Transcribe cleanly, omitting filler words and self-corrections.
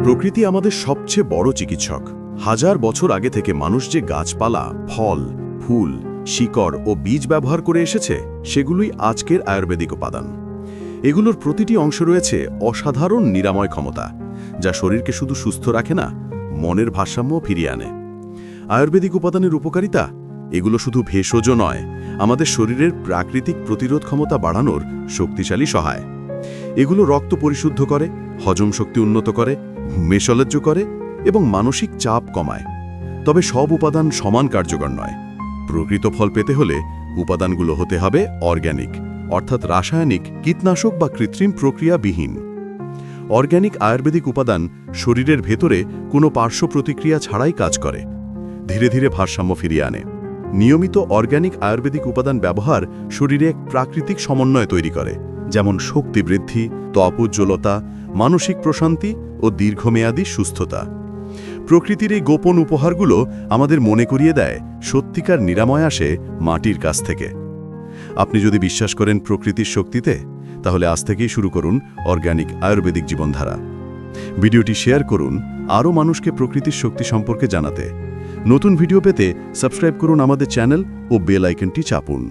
প্রকৃতি আমাদের সবচেয়ে বড় চিকিৎসক। হাজার বছর আগে থেকে মানুষ যে গাছপালা, ফল, ফুল, শিকড় ও বীজ ব্যবহার করে এসেছে, সেগুলোই আজকের আয়ুর্বেদিক উপাদান। এগুলোর প্রতিটি অংশ রয়েছে অসাধারণ নিরাময় ক্ষমতা, যা শরীরকে শুধু সুস্থ রাখে না, মনের ভারসাম্য ফিরিয়ে আনে। আয়ুর্বেদিক উপাদানের উপকারিতা, এগুলো শুধু ভেষজ নয়, আমাদের শরীরের প্রাকৃতিক প্রতিরোধ ক্ষমতা বাড়ানোর শক্তিশালী সহায়। এগুলো রক্ত পরিশুদ্ধ করে, হজম শক্তি উন্নত করে, মেষলজ্জ করে এবং মানসিক চাপ কমায়। তবে সব উপাদান সমান কার্যকর নয়। প্রকৃত ফল পেতে হলে উপাদানগুলো হতে হবে অর্গ্যানিক, অর্থাৎ রাসায়নিক, কীটনাশক বা কৃত্রিম প্রক্রিয়াবিহীন। অর্গ্যানিক আয়ুর্বেদিক উপাদান শরীরের ভেতরে কোনো পার্শ্ব প্রতিক্রিয়া ছাড়াই কাজ করে, ধীরে ধীরে ভারসাম্য ফিরিয়ে আনে। নিয়মিত অর্গ্যানিক আয়ুর্বেদিক উপাদান ব্যবহার শরীরে এক প্রাকৃতিক সমন্বয় তৈরি করে, যেমন শক্তি বৃদ্ধি, ত্বক উজ্জ্বলতা, মানসিক প্রশান্তি ও দীর্ঘমেয়াদী সুস্থতা। প্রকৃতির এই গোপন উপহারগুলো আমাদের মনে করিয়ে দেয় সত্যিকার নিরাময় আসে মাটির কাছ থেকে। আপনি যদি বিশ্বাস করেন প্রকৃতির শক্তিতে, তাহলে আজ থেকেই শুরু করুন অর্গ্যানিক আয়ুর্বেদিক জীবনধারা। ভিডিওটি শেয়ার করুন আরও মানুষকে প্রকৃতির শক্তি সম্পর্কে জানাতে। নতুন ভিডিও পেতে সাবস্ক্রাইব করুন আমাদের চ্যানেল ও বেল আইকনটি চাপুন।